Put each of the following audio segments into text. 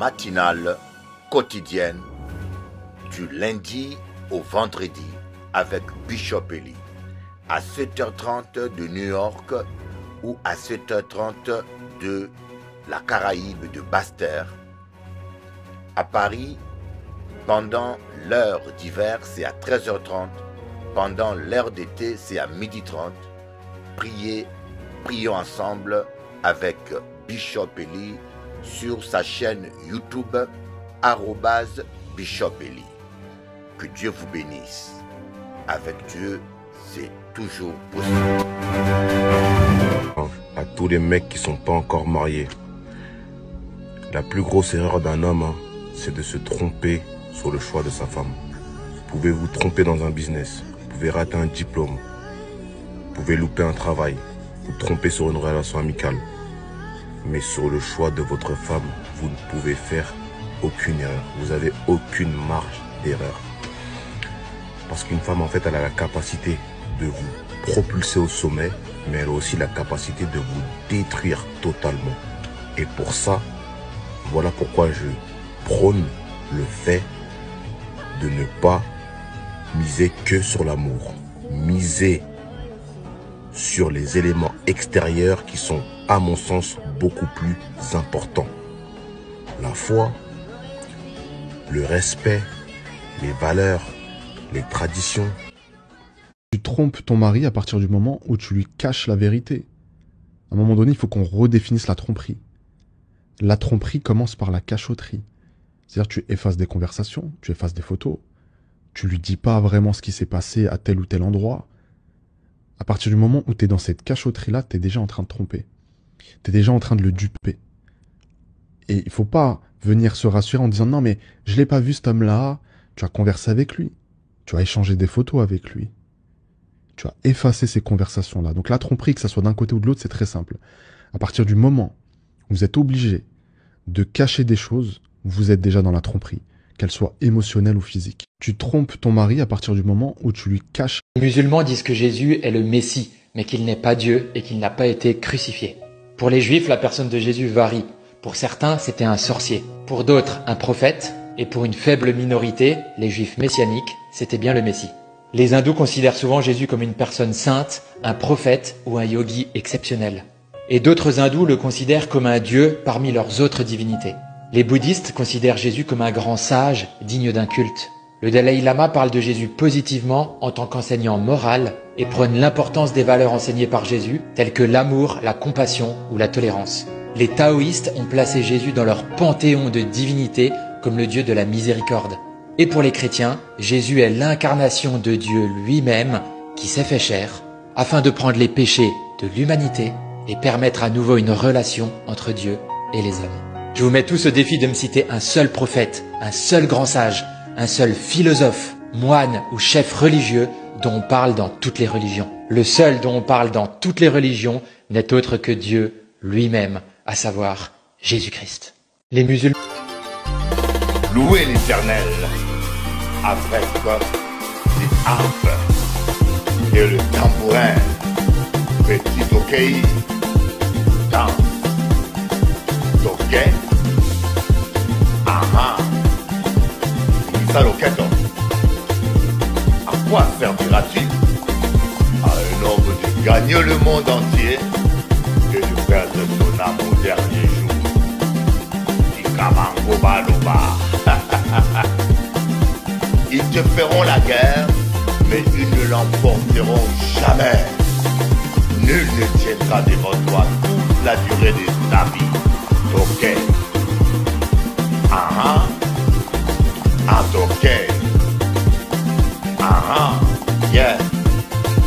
matinale quotidienne du lundi au vendredi avec Bishop Eli à 7h30 de New York ou à 7h30 de la Caraïbe de Basse-Terre. À Paris, pendant l'heure d'hiver, c'est à 13h30. Pendant l'heure d'été, c'est à 12h30. Prions ensemble avec Bishop Eli sur sa chaîne YouTube @Bishop Eli. Que Dieu vous bénisse. Avec Dieu, c'est toujours possible. À tous les mecs qui sont pas encore mariés, la plus grosse erreur d'un homme, c'est de se tromper sur le choix de sa femme. Vous pouvez vous tromper dans un business, vous pouvez rater un diplôme, vous pouvez louper un travail, vous tromper sur une relation amicale. Mais sur le choix de votre femme, vous ne pouvez faire aucune erreur. Vous n'avez aucune marge d'erreur. Parce qu'une femme, en fait, elle a la capacité de vous propulser au sommet, mais elle a aussi la capacité de vous détruire totalement. Et pour ça, voilà pourquoi je prône le fait de ne pas miser que sur l'amour. Miser sur les éléments extérieurs qui sont, à mon sens, beaucoup plus importants. La foi, le respect, les valeurs, les traditions. Tu trompes ton mari à partir du moment où tu lui caches la vérité. À un moment donné, il faut qu'on redéfinisse la tromperie. La tromperie commence par la cachotterie. C'est-à-dire tu effaces des conversations, tu effaces des photos, tu lui dis pas vraiment ce qui s'est passé à tel ou tel endroit. À partir du moment où tu es dans cette cachotterie-là, tu es déjà en train de tromper. Tu es déjà en train de le duper. Et il faut pas venir se rassurer en disant « Non, mais je l'ai pas vu cet homme-là. » Tu as conversé avec lui. Tu as échangé des photos avec lui. Tu as effacé ces conversations-là. Donc la tromperie, que ça soit d'un côté ou de l'autre, c'est très simple. À partir du moment où vous êtes obligé de cacher des choses, vous êtes déjà dans la tromperie, qu'elle soit émotionnelle ou physique. Tu trompes ton mari à partir du moment où tu lui caches. Les musulmans disent que Jésus est le Messie, mais qu'il n'est pas Dieu et qu'il n'a pas été crucifié. Pour les Juifs, la personne de Jésus varie. Pour certains, c'était un sorcier. Pour d'autres, un prophète. Et pour une faible minorité, les Juifs messianiques, c'était bien le Messie. Les hindous considèrent souvent Jésus comme une personne sainte, un prophète ou un yogi exceptionnel. Et d'autres hindous le considèrent comme un dieu parmi leurs autres divinités. Les bouddhistes considèrent Jésus comme un grand sage, digne d'un culte. Le Dalai Lama parle de Jésus positivement en tant qu'enseignant moral et prône l'importance des valeurs enseignées par Jésus, telles que l'amour, la compassion ou la tolérance. Les taoïstes ont placé Jésus dans leur panthéon de divinités comme le Dieu de la miséricorde. Et pour les chrétiens, Jésus est l'incarnation de Dieu lui-même qui s'est fait chair, afin de prendre les péchés de l'humanité et permettre à nouveau une relation entre Dieu et les hommes. Je vous mets tous au défi de me citer un seul prophète, un seul grand sage, un seul philosophe, moine ou chef religieux dont on parle dans toutes les religions. Le seul dont on parle dans toutes les religions n'est autre que Dieu lui-même, à savoir Jésus-Christ. Les musulmans... Louez l'Éternel avec les harpes et le tambourin. Petit ok, danse, ok, aha, ça loqueto. À quoi servira-t-il à un homme de gagner le monde entier et de perdre son âme au dernier jour? Ikamango baloba. Ils te feront la guerre, mais ils ne l'emporteront jamais. Nul ne tiendra devant toi toute la durée de ta vie. Ok. Ah ah. Ok. Ah yeah.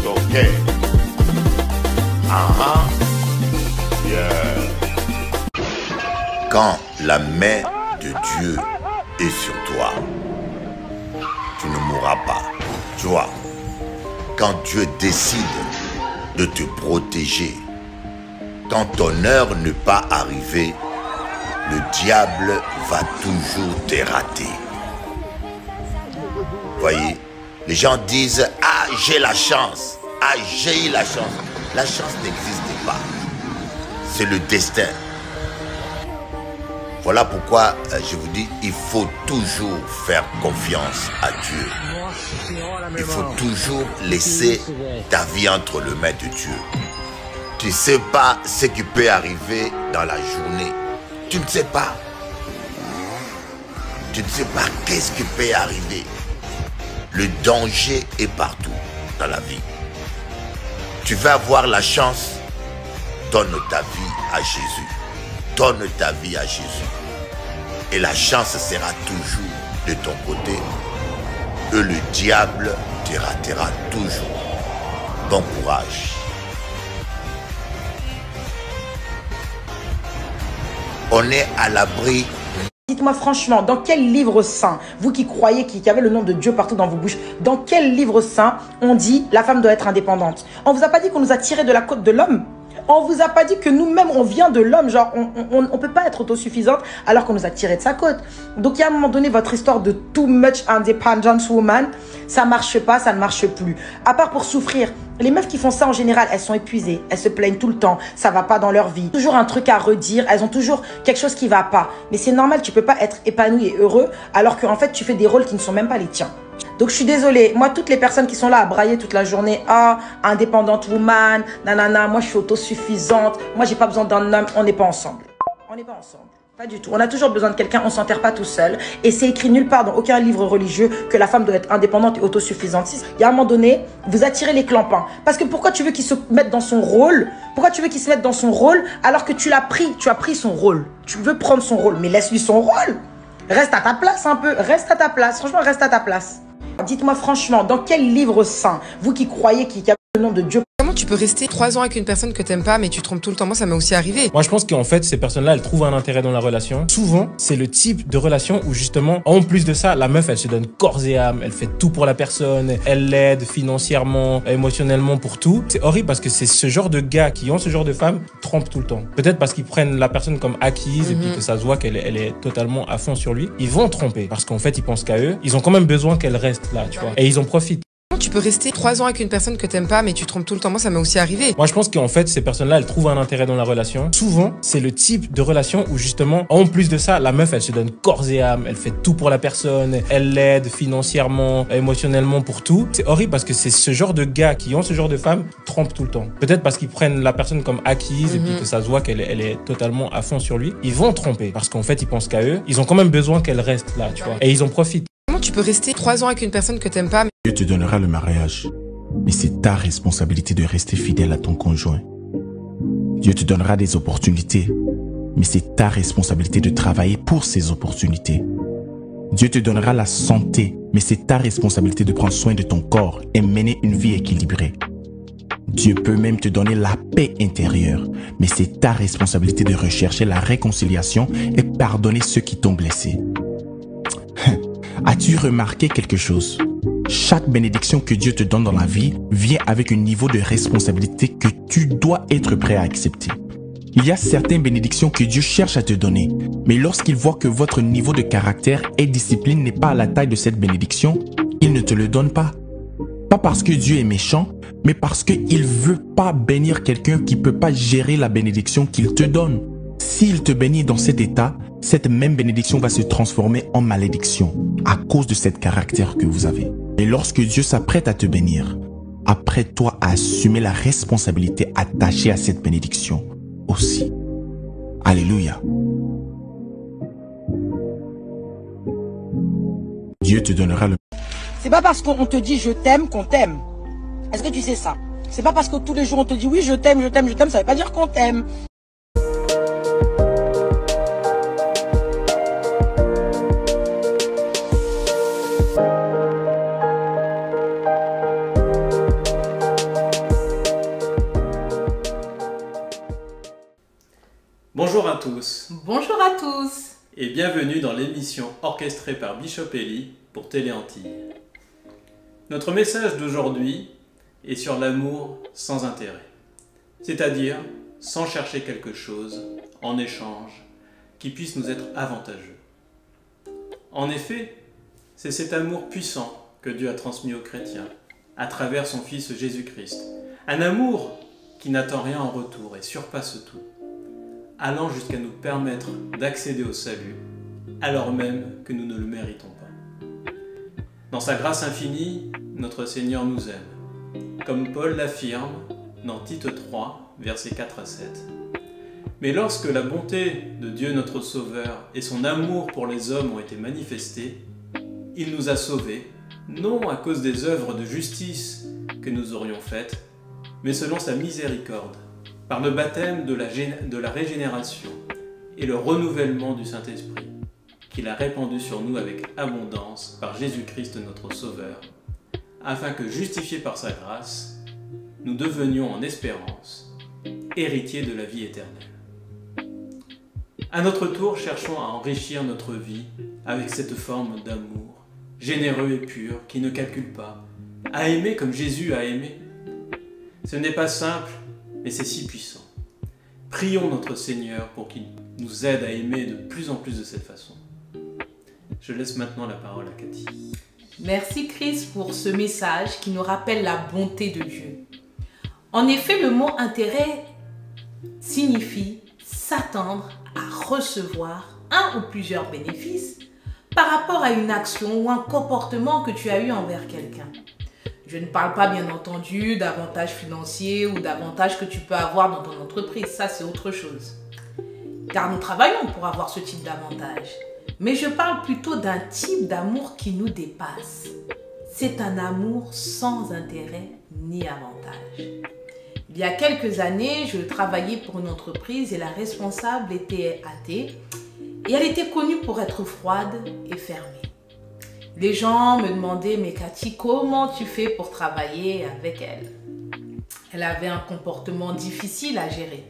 Ok. Ah yeah. Quand la main de Dieu est sur toi, tu ne mourras pas. Tu vois, quand Dieu décide de te protéger, quand ton heure n'est pas arrivée, le diable va toujours te rater. Voyez, les gens disent « Ah, j'ai la chance. Ah, j'ai eu la chance. » La chance n'existe pas. C'est le destin. Voilà pourquoi je vous dis, il faut toujours faire confiance à Dieu. Il faut toujours laisser ta vie entre les mains de Dieu. Tu ne sais pas ce qui peut arriver dans la journée. Tu ne sais pas. Tu ne sais pas qu'est-ce qui peut arriver. Le danger est partout dans la vie. Tu vas avoir la chance, donne ta vie à Jésus. Donne ta vie à Jésus. Et la chance sera toujours de ton côté. Et le diable te ratera toujours. Bon courage. On est à l'abri. Dites-moi franchement, dans quel livre saint, vous qui croyez qu'il y avait le nom de Dieu partout dans vos bouches, dans quel livre saint on dit la femme doit être indépendante? On vous a pas dit qu'on nous a tiré de la côte de l'homme? On vous a pas dit que nous-mêmes on vient de l'homme, genre on peut pas être autosuffisante alors qu'on nous a tiré de sa côte. Donc il y a un moment donné votre histoire de too much independent woman, ça marche pas, ça ne marche plus. À part pour souffrir, les meufs qui font ça en général, elles sont épuisées, elles se plaignent tout le temps, ça va pas dans leur vie, toujours un truc à redire, elles ont toujours quelque chose qui va pas. Mais c'est normal, tu peux pas être épanoui et heureux alors qu'en fait tu fais des rôles qui ne sont même pas les tiens. Donc je suis désolée, moi toutes les personnes qui sont là à brailler toute la journée, ah, indépendante woman, nanana, moi je suis autosuffisante, moi j'ai pas besoin d'un homme, on n'est pas ensemble. On n'est pas ensemble, pas du tout. On a toujours besoin de quelqu'un, on s'enterre pas tout seul. Et c'est écrit nulle part dans aucun livre religieux que la femme doit être indépendante et autosuffisante. Il y a un moment donné, vous attirez les clampins. Parce que pourquoi tu veux qu'il se mette dans son rôle? Pourquoi tu veux qu'il se mette dans son rôle alors que tu l'as pris? Tu as pris son rôle. Tu veux prendre son rôle, mais laisse-lui son rôle. Reste à ta place un peu, reste à ta place. Franchement, reste à ta place. Dites-moi franchement, dans quel livre saint, vous qui croyez qu'il y a le nom de Dieu? Comment tu peux rester 3 ans avec une personne que t'aimes pas mais tu trompes tout le temps? Moi ça m'est aussi arrivé. Moi je pense qu'en fait ces personnes-là elles trouvent un intérêt dans la relation. Souvent c'est le type de relation où justement en plus de ça la meuf elle se donne corps et âme, elle fait tout pour la personne, elle l'aide financièrement, émotionnellement pour tout. C'est horrible parce que c'est ce genre de gars qui ont ce genre de femmes qui trompent tout le temps. Peut-être parce qu'ils prennent la personne comme acquise et puis que ça se voit qu'elle est totalement à fond sur lui. Ils vont tromper parce qu'en fait ils pensent qu'à eux. Ils ont quand même besoin qu'elle reste là, tu vois. Et ils en profitent. Tu peux rester 3 ans avec une personne que t'aimes pas mais tu trompes tout le temps? Moi ça m'est aussi arrivé. Moi je pense qu'en fait ces personnes-là elles trouvent un intérêt dans la relation. Souvent c'est le type de relation où justement en plus de ça la meuf elle se donne corps et âme, elle fait tout pour la personne, elle l'aide financièrement, émotionnellement pour tout. C'est horrible parce que c'est ce genre de gars qui ont ce genre de femmes qui trompent tout le temps. Peut-être parce qu'ils prennent la personne comme acquise et puis que ça se voit qu'elle est totalement à fond sur lui. Ils vont tromper parce qu'en fait ils pensent qu'à eux. Ils ont quand même besoin qu'elle reste là, tu vois. Et ils en profitent. Comment tu peux rester 3 ans avec une personne que t'aimes pas? Dieu te donnera le mariage, mais c'est ta responsabilité de rester fidèle à ton conjoint. Dieu te donnera des opportunités, mais c'est ta responsabilité de travailler pour ces opportunités. Dieu te donnera la santé, mais c'est ta responsabilité de prendre soin de ton corps et mener une vie équilibrée. Dieu peut même te donner la paix intérieure, mais c'est ta responsabilité de rechercher la réconciliation et pardonner ceux qui t'ont blessé. As-tu remarqué quelque chose? Chaque bénédiction que Dieu te donne dans la vie vient avec un niveau de responsabilité que tu dois être prêt à accepter. Il y a certaines bénédictions que Dieu cherche à te donner, mais lorsqu'il voit que votre niveau de caractère et discipline n'est pas à la taille de cette bénédiction, il ne te le donne pas. Pas parce que Dieu est méchant, mais parce qu'il veut pas bénir quelqu'un qui peut pas gérer la bénédiction qu'il te donne. S'il te bénit dans cet état, cette même bénédiction va se transformer en malédiction à cause de cet caractère que vous avez. Et lorsque Dieu s'apprête à te bénir, apprête-toi à assumer la responsabilité attachée à cette bénédiction aussi. Alléluia. Dieu te donnera le... C'est pas parce qu'on te dit je t'aime qu'on t'aime. Est-ce que tu sais ça? C'est pas parce que tous les jours on te dit oui je t'aime, je t'aime, je t'aime, ça veut pas dire qu'on t'aime. Bonjour à tous. Bonjour à tous. Et bienvenue dans l'émission orchestrée par Bishop Eli pour Télé Antilles. Notre message d'aujourd'hui est sur l'amour sans intérêt, c'est-à-dire sans chercher quelque chose en échange qui puisse nous être avantageux. En effet, c'est cet amour puissant que Dieu a transmis aux chrétiens à travers son Fils Jésus-Christ. Un amour qui n'attend rien en retour et surpasse tout. allant jusqu'à nous permettre d'accéder au salut, alors même que nous ne le méritons pas. Dans sa grâce infinie, notre Seigneur nous aime, comme Paul l'affirme dans Tite 3, versets 4 à 7. Mais lorsque la bonté de Dieu notre Sauveur et son amour pour les hommes ont été manifestés, il nous a sauvés, non à cause des œuvres de justice que nous aurions faites, mais selon sa miséricorde, par le baptême de la régénération et le renouvellement du Saint-Esprit, qu'il a répandu sur nous avec abondance par Jésus-Christ notre Sauveur, afin que, justifiés par sa grâce, nous devenions en espérance héritiers de la vie éternelle. À notre tour, cherchons à enrichir notre vie avec cette forme d'amour, généreux et pur, qui ne calcule pas, à aimer comme Jésus a aimé. Ce n'est pas simple, mais c'est si puissant. Prions notre Seigneur pour qu'il nous aide à aimer de plus en plus de cette façon. Je laisse maintenant la parole à Cathy. Merci Chris pour ce message qui nous rappelle la bonté de Dieu. En effet, le mot intérêt signifie s'attendre à recevoir un ou plusieurs bénéfices par rapport à une action ou un comportement que tu as eu envers quelqu'un. Je ne parle pas bien entendu d'avantages financiers ou d'avantages que tu peux avoir dans ton entreprise, ça c'est autre chose. Car nous travaillons pour avoir ce type d'avantages. Mais je parle plutôt d'un type d'amour qui nous dépasse. C'est un amour sans intérêt ni avantage. Il y a quelques années, je travaillais pour une entreprise et la responsable était athée et elle était connue pour être froide et fermée. Les gens me demandaient « Mais Cathy, comment tu fais pour travailler avec elle ?» Elle avait un comportement difficile à gérer.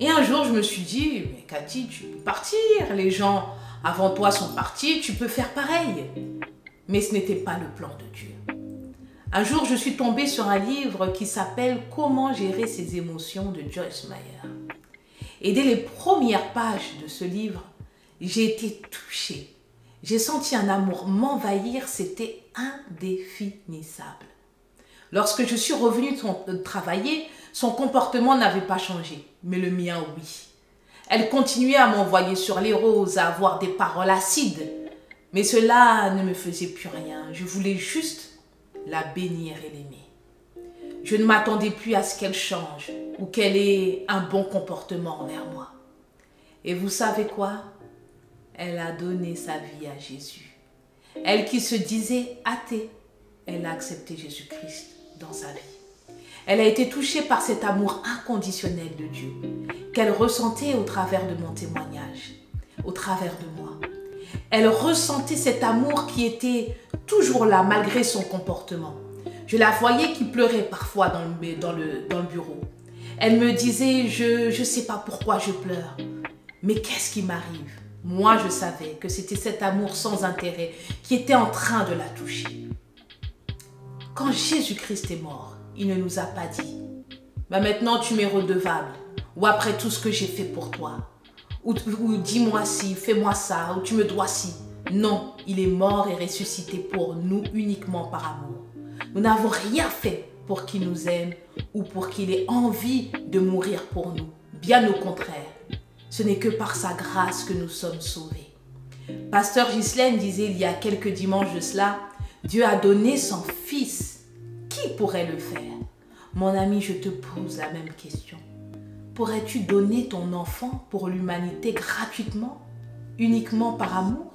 Et un jour, je me suis dit « Mais Cathy, tu peux partir, les gens avant toi sont partis, tu peux faire pareil. » Mais ce n'était pas le plan de Dieu. Un jour, je suis tombée sur un livre qui s'appelle « Comment gérer ses émotions » de Joyce Meyer. Et dès les premières pages de ce livre, j'ai été touchée. J'ai senti un amour m'envahir, c'était indéfinissable. Lorsque je suis revenue travailler, son comportement n'avait pas changé, mais le mien, oui. Elle continuait à m'envoyer sur les roses, à avoir des paroles acides. Mais cela ne me faisait plus rien. Je voulais juste la bénir et l'aimer. Je ne m'attendais plus à ce qu'elle change ou qu'elle ait un bon comportement envers moi. Et vous savez quoi? Elle a donné sa vie à Jésus. Elle qui se disait athée, elle a accepté Jésus-Christ dans sa vie. Elle a été touchée par cet amour inconditionnel de Dieu qu'elle ressentait au travers de mon témoignage, au travers de moi. Elle ressentait cet amour qui était toujours là malgré son comportement. Je la voyais qui pleurait parfois dans le bureau. Elle me disait, je ne sais pas pourquoi je pleure, mais qu'est-ce qui m'arrive? Moi, je savais que c'était cet amour sans intérêt qui était en train de la toucher. Quand Jésus-Christ est mort, il ne nous a pas dit « Maintenant, tu m'es redevable » ou « Après tout ce que j'ai fait pour toi » ou « Dis-moi ci, fais-moi ça » ou « Tu me dois ci ». Non, il est mort et ressuscité pour nous uniquement par amour. Nous n'avons rien fait pour qu'il nous aime ou pour qu'il ait envie de mourir pour nous. Bien au contraire. Ce n'est que par sa grâce que nous sommes sauvés. Pasteur Ghislaine disait il y a quelques dimanches de cela, Dieu a donné son Fils. Qui pourrait le faire? Mon ami, je te pose la même question. Pourrais-tu donner ton enfant pour l'humanité gratuitement, uniquement par amour,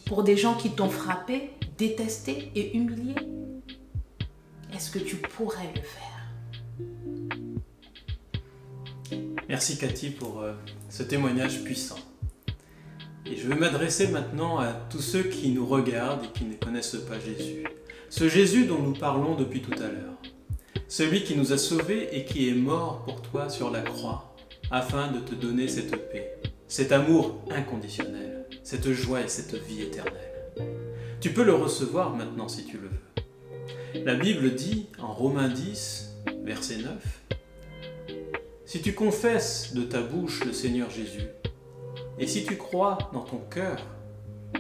pour des gens qui t'ont frappé, détesté et humilié? Est-ce que tu pourrais le faire? Merci Cathy pour ce témoignage puissant. Et je vais m'adresser maintenant à tous ceux qui nous regardent et qui ne connaissent pas Jésus. Ce Jésus dont nous parlons depuis tout à l'heure. Celui qui nous a sauvés et qui est mort pour toi sur la croix afin de te donner cette paix, cet amour inconditionnel, cette joie et cette vie éternelle. Tu peux le recevoir maintenant si tu le veux. La Bible dit en Romains 10, verset 9, « Si tu confesses de ta bouche le Seigneur Jésus, et si tu crois dans ton cœur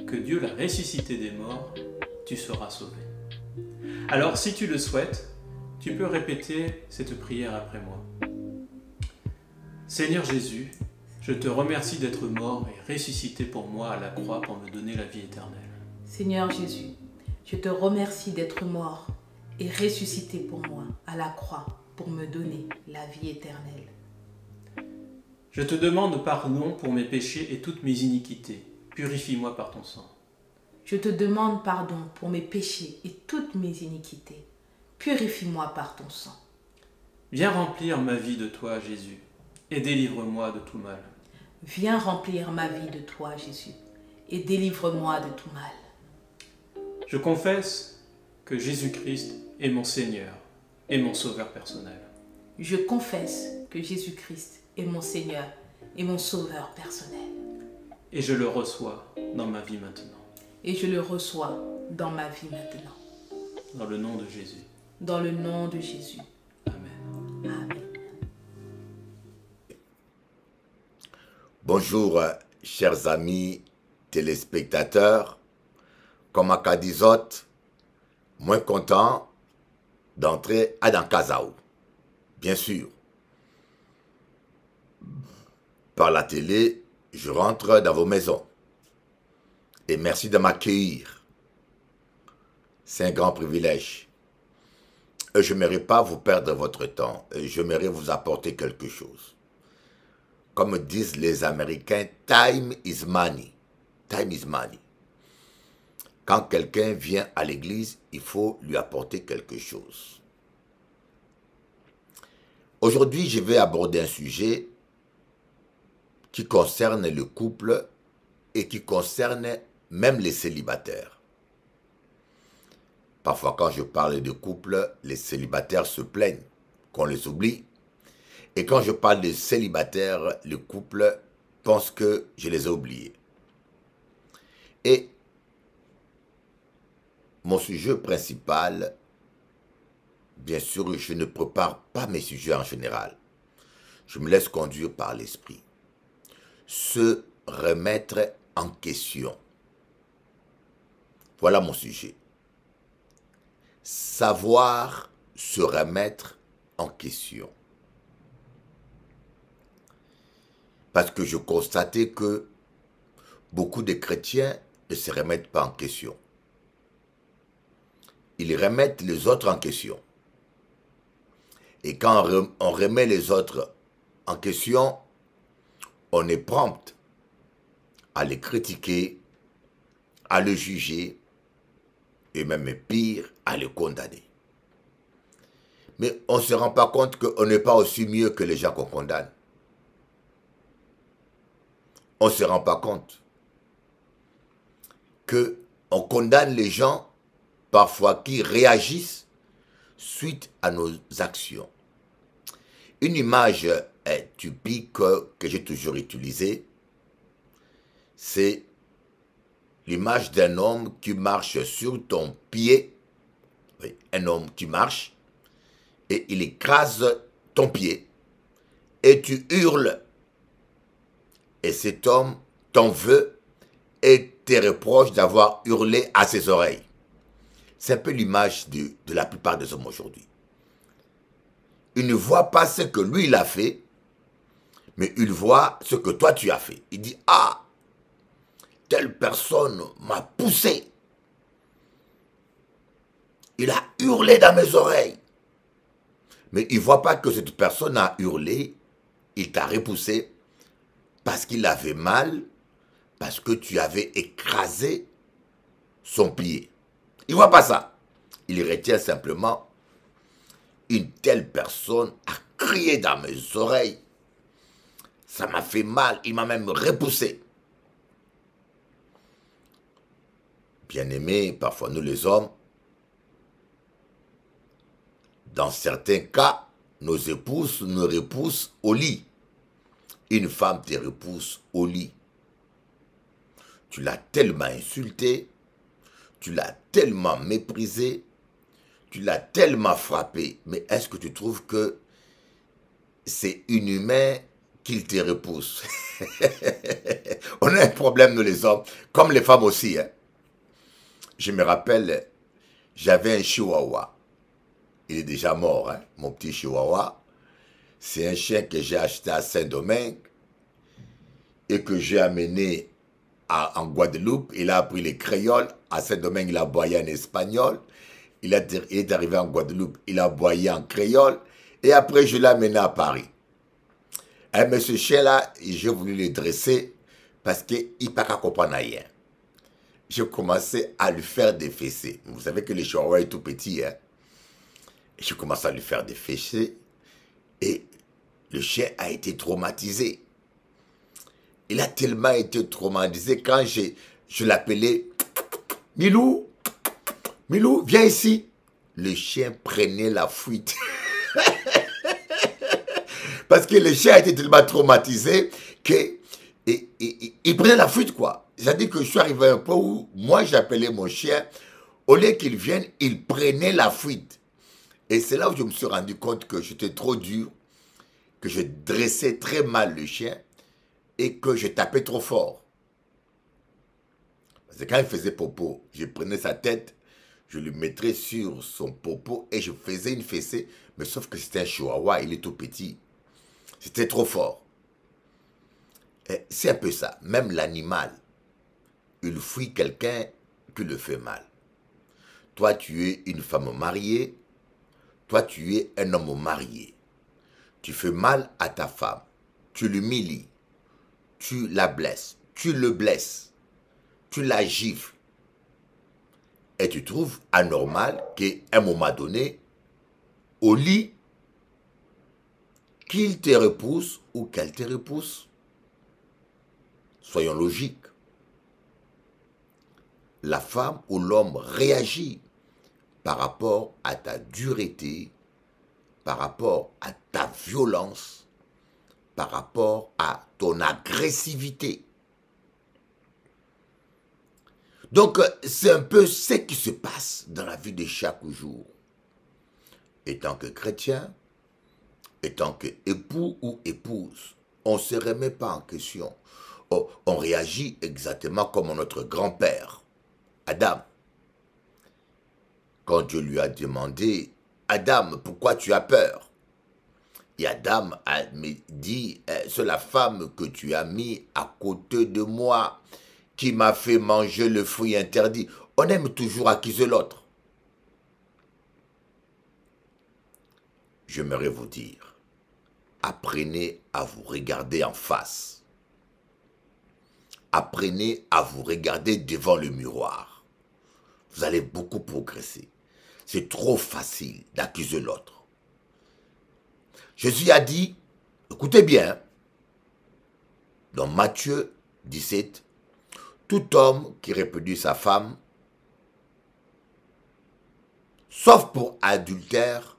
que Dieu l'a ressuscité des morts, tu seras sauvé. » Alors si tu le souhaites, tu peux répéter cette prière après moi. « Seigneur Jésus, Je te remercie d'être mort et ressuscité pour moi à la croix pour me donner la vie éternelle. Seigneur Jésus, je te remercie d'être mort et ressuscité pour moi à la croix pour me donner la vie éternelle. Je te demande pardon pour mes péchés et toutes mes iniquités. Purifie-moi par ton sang. Je te demande pardon pour mes péchés et toutes mes iniquités. Purifie-moi par ton sang. Viens remplir ma vie de toi, Jésus, et délivre-moi de tout mal. Viens remplir ma vie de toi, Jésus, et délivre-moi de tout mal. Je confesse que Jésus-Christ est mon Seigneur et mon Sauveur personnel. Je confesse que Jésus-Christ est mon Seigneur et mon Sauveur personnel. Et je le reçois dans ma vie maintenant. Et je le reçois dans ma vie maintenant. Dans le nom de Jésus. Dans le nom de Jésus. Amen. Amen. Bonjour, chers amis téléspectateurs. Comme à Kadizot, moins content d'entrer à Dankazaou. Bien sûr. Par la télé, je rentre dans vos maisons. Et merci de m'accueillir. C'est un grand privilège. Je n'aimerais pas vous perdre votre temps. J'aimerais vous apporter quelque chose. Comme disent les Américains, time is money. Time is money. Quand quelqu'un vient à l'église, il faut lui apporter quelque chose. Aujourd'hui, je vais aborder un sujet qui concerne le couple et qui concerne même les célibataires. Parfois, quand je parle de couple, les célibataires se plaignent qu'on les oublie. Et quand je parle de célibataires, le couple pense que je les ai oubliés. Et mon sujet principal, bien sûr, je ne prépare pas mes sujets en général. Je me laisse conduire par l'esprit. Se remettre en question. Voilà mon sujet. Savoir se remettre en question. Parce que je constatais que beaucoup de chrétiens ne se remettent pas en question. Ils remettent les autres en question. Et quand on remet les autres en question, on est prompt à les critiquer, à le juger, et même pire, à le condamner. Mais on ne se rend pas compte qu'on n'est pas aussi mieux que les gens qu'on condamne. On ne se rend pas compte qu'on condamne les gens parfois qui réagissent suite à nos actions. Une image typique que j'ai toujours utilisée, c'est l'image d'un homme qui marche sur ton pied. Oui, un homme qui marche et il écrase ton pied et tu hurles. Et cet homme t'en veut et te reproche d'avoir hurlé à ses oreilles. C'est un peu l'image de la plupart des hommes aujourd'hui. Il ne voit pas ce que lui il a fait, mais il voit ce que toi tu as fait. Il dit, ah, telle personne m'a poussé. Il a hurlé dans mes oreilles. Mais il ne voit pas que cette personne a hurlé, il t'a repoussé parce qu'il avait mal, parce que tu avais écrasé son pied. Il ne voit pas ça. Il retient simplement, une telle personne a crié dans mes oreilles. Ça m'a fait mal, il m'a même repoussé. Bien-aimés, parfois nous les hommes, dans certains cas, nos épouses nous repoussent au lit. Une femme te repousse au lit. Tu l'as tellement insulté, tu l'as tellement méprisé, tu l'as tellement frappé. Mais est-ce que tu trouves que c'est inhumain qu'il te repousse? On a un problème, nous les hommes, comme les femmes aussi. Hein. Je me rappelle, j'avais un chihuahua. Il est déjà mort, hein, mon petit chihuahua. C'est un chien que j'ai acheté à Saint-Domingue. Dès que j'ai amené en Guadeloupe, il a appris les créoles. À Saint-Domingue, il a aboyé en espagnol. Il est arrivé en Guadeloupe, il a aboyé en créole. Et après, je l'ai amené à Paris. Mais ce chien-là, j'ai voulu le dresser parce qu'il ne peut pas comprendre rien. J'ai commencé à lui faire des fessées. Vous savez que le chihuahua est tout petit. Hein? J'ai commencé à lui faire des fessées. Et le chien a été traumatisé. Il a tellement été traumatisé quand je l'appelais « Milou, Milou, viens ici ». Le chien prenait la fuite. Parce que le chien a été tellement traumatisé qu'il prenait la fuite, quoi. C'est-à-dire que je suis arrivé à un point où moi j'appelais mon chien, au lieu qu'il vienne, il prenait la fuite. Et c'est là où je me suis rendu compte que j'étais trop dur, que je dressais très mal le chien et que je tapais trop fort. Parce que quand il faisait popo, je prenais sa tête, je le mettrais sur son popo et je faisais une fessée, mais sauf que c'était un chihuahua, il est tout petit. C'était trop fort. C'est un peu ça. Même l'animal, il fuit quelqu'un qui le fait mal. Toi, tu es une femme mariée. Toi, tu es un homme marié. Tu fais mal à ta femme. Tu l'humilies. Tu la blesses. Tu le blesses. Tu la gifles. Et tu trouves anormal qu'à un moment donné, au lit, qu'il te repousse ou qu'elle te repousse. Soyons logiques. La femme ou l'homme réagit par rapport à ta dureté, par rapport à ta violence, par rapport à ton agressivité. Donc, c'est un peu ce qui se passe dans la vie de chaque jour. Étant que chrétien, étant que époux ou épouse, on ne se remet pas en question. Oh, on réagit exactement comme notre grand-père, Adam. Quand Dieu lui a demandé, Adam, pourquoi tu as peur? Et Adam a dit, c'est la femme que tu as mis à côté de moi qui m'a fait manger le fruit interdit. On aime toujours accuser l'autre. J'aimerais vous dire, apprenez à vous regarder en face. Apprenez à vous regarder devant le miroir. Vous allez beaucoup progresser. C'est trop facile d'accuser l'autre. Jésus a dit, écoutez bien, dans Matthieu 17, tout homme qui répudie sa femme, sauf pour adultère,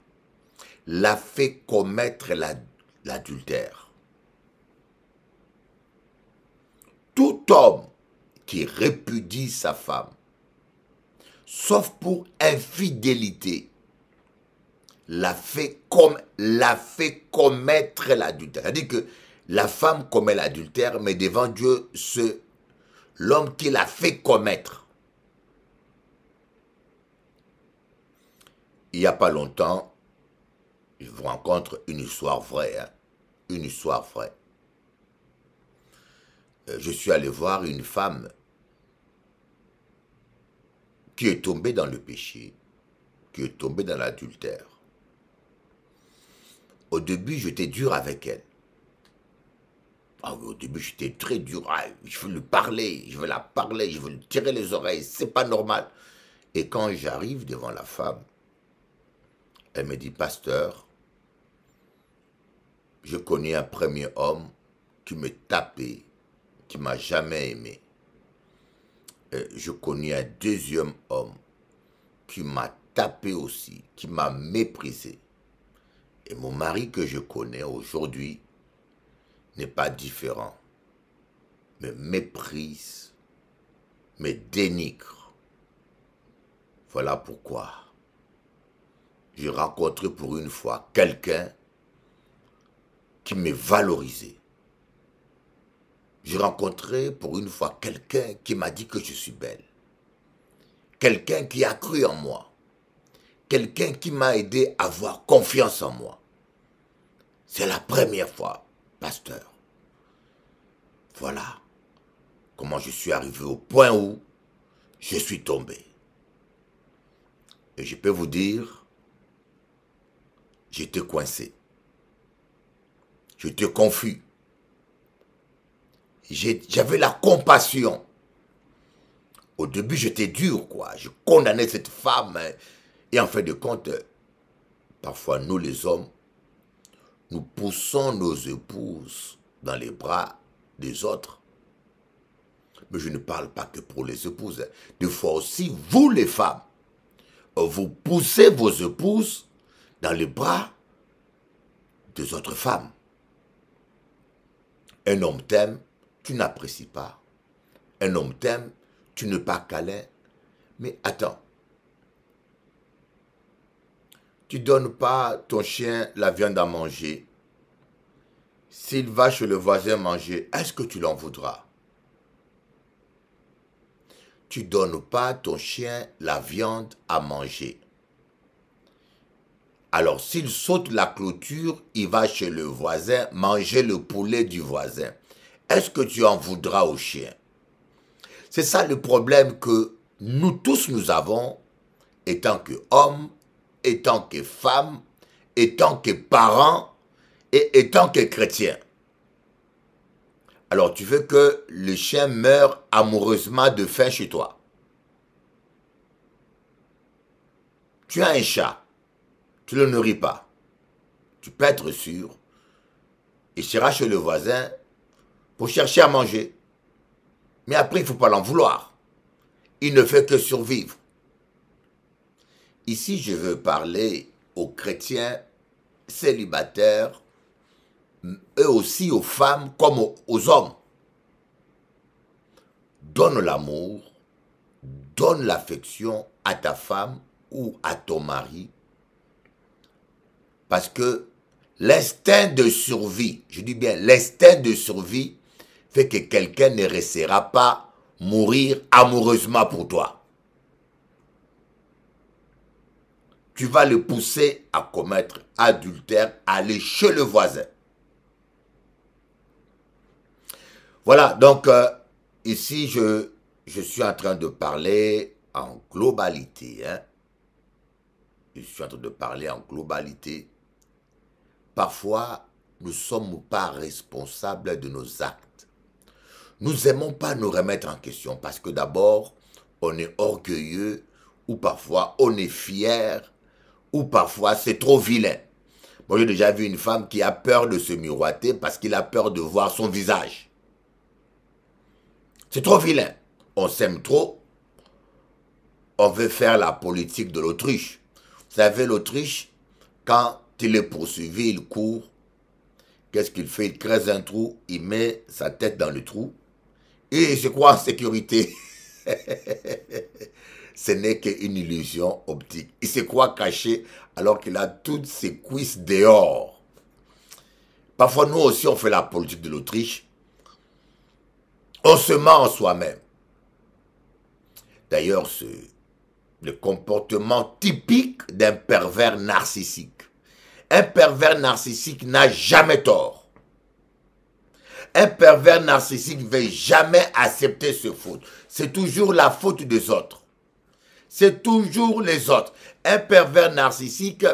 l'a fait commettre l'adultère. Tout homme qui répudie sa femme, sauf pour infidélité, l'a fait commettre l'adultère. C'est-à-dire que la femme commet l'adultère, mais devant Dieu, c'est l'homme qui l'a fait commettre. Il n'y a pas longtemps, je vous rencontre une histoire vraie. Hein? Une histoire vraie. Je suis allé voir une femme qui est tombée dans le péché, qui est tombée dans l'adultère. Au début, j'étais dur avec elle. Ah oui, au début, j'étais très dur. Ah, je veux lui parler, je veux la parler, je veux lui tirer les oreilles. C'est pas normal. Et quand j'arrive devant la femme, elle me dit, pasteur, je connais un premier homme qui me tapait, qui m'a jamais aimé. Je connais un deuxième homme qui m'a tapé aussi, qui m'a méprisé. Et mon mari que je connais aujourd'hui n'est pas différent. Me méprise, me dénigre. Voilà pourquoi j'ai rencontré pour une fois quelqu'un qui me valorisait. J'ai rencontré pour une fois quelqu'un qui m'a dit que je suis belle. Quelqu'un qui a cru en moi. Quelqu'un qui m'a aidé à avoir confiance en moi. C'est la première fois, pasteur. Voilà comment je suis arrivé au point où je suis tombé. Et je peux vous dire, j'étais coincé. J'étais confus. J'avais la compassion. Au début, j'étais dur, quoi. Je condamnais cette femme. Et en fin de compte, parfois, nous les hommes, nous poussons nos épouses dans les bras des autres. Mais je ne parle pas que pour les épouses. Des fois aussi, vous les femmes, vous poussez vos épouses dans les bras des autres femmes. Un homme t'aime, tu n'apprécies pas. Un homme t'aime, tu n'es pas câlin. Mais attends, tu ne donnes pas ton chien la viande à manger. S'il va chez le voisin manger, est-ce que tu l'en voudras? Tu ne donnes pas ton chien la viande à manger. Alors, s'il saute la clôture, il va chez le voisin manger le poulet du voisin. Est-ce que tu en voudras au chien? C'est ça le problème que nous tous nous avons, étant qu'hommes, étant que femmes, étant que parents et étant que chrétiens. Alors, tu veux que le chien meure amoureusement de faim chez toi. Tu as un chat, tu ne le nourris pas. Tu peux être sûr, il sera chez le voisin pour chercher à manger. Mais après, il ne faut pas l'en vouloir. Il ne fait que survivre. Ici, je veux parler aux chrétiens célibataires, eux aussi aux femmes comme aux hommes. Donne l'amour, donne l'affection à ta femme ou à ton mari. Parce que l'instinct de survie, je dis bien l'instinct de survie, fait que quelqu'un ne restera pas mourir amoureusement pour toi. Tu vas le pousser à commettre adultère, à aller chez le voisin. Voilà, donc ici je suis en train de parler en globalité. Hein. Je suis en train de parler en globalité. Parfois, nous ne sommes pas responsables de nos actes. Nous n'aimons pas nous remettre en question parce que d'abord, on est orgueilleux ou parfois on est fier ou parfois c'est trop vilain. Moi, j'ai déjà vu une femme qui a peur de se miroiter parce qu'il a peur de voir son visage. C'est trop vilain. On s'aime trop. On veut faire la politique de l'autruche. Vous savez, l'autruche, quand il est poursuivi, il court. Qu'est-ce qu'il fait? Il creuse un trou, il met sa tête dans le trou et il se croit en sécurité. Ce n'est qu'une illusion optique. Il se croit caché alors qu'il a toutes ses cuisses dehors. Parfois, nous aussi, on fait la politique de l'Autriche. On se ment en soi-même. D'ailleurs, c'est le comportement typique d'un pervers narcissique. Un pervers narcissique n'a jamais tort. Un pervers narcissique ne va jamais accepter ses fautes. C'est toujours la faute des autres. C'est toujours les autres. Un pervers narcissique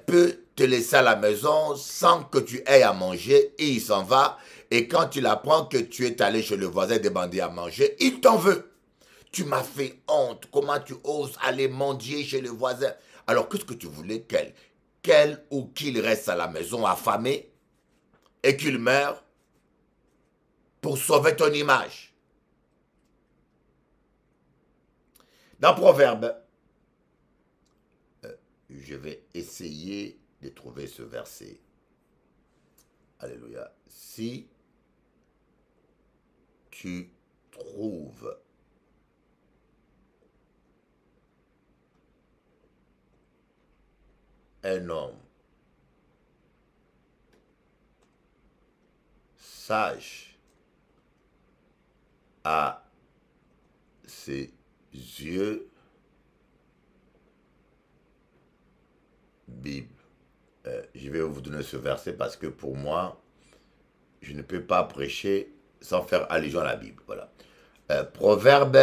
peut te laisser à la maison sans que tu aies à manger et il s'en va. Et quand tu l'apprends que tu es allé chez le voisin demander à manger, il t'en veut. Tu m'as fait honte. Comment tu oses aller mendier chez le voisin? Alors qu'est-ce que tu voulais qu'elle ou qu'il reste à la maison affamé et qu'il meure pour sauver ton image? Dans Proverbe, je vais essayer de trouver ce verset. Alléluia. Si tu trouves un homme sage à ses yeux, Bible. Je vais vous donner ce verset parce que pour moi, je ne peux pas prêcher sans faire allusion à la Bible. Voilà. Proverbe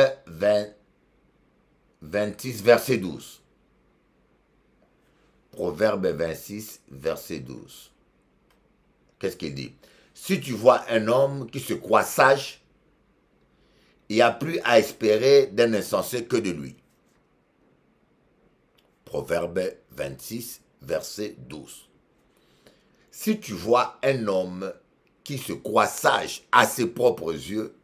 26, verset 12. Proverbe 26, verset 12. Qu'est-ce qu'il dit? Si tu vois un homme qui se croit sage, il n'y a plus à espérer d'un insensé que de lui. Proverbe 26, verset 12. Si tu vois un homme qui se croit sage à ses propres yeux,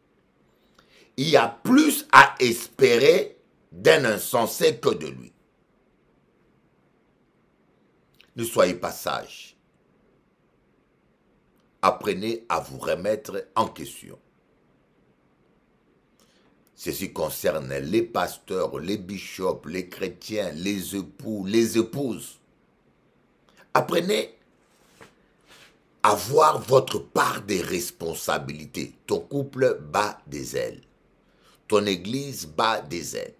il y a plus à espérer d'un insensé que de lui. Ne soyez pas sages. Apprenez à vous remettre en question. Ceci concerne les pasteurs, les bishops, les chrétiens, les époux, les épouses. Apprenez à voir votre part des responsabilités. Ton couple bat des ailes. Ton église bat des ailes.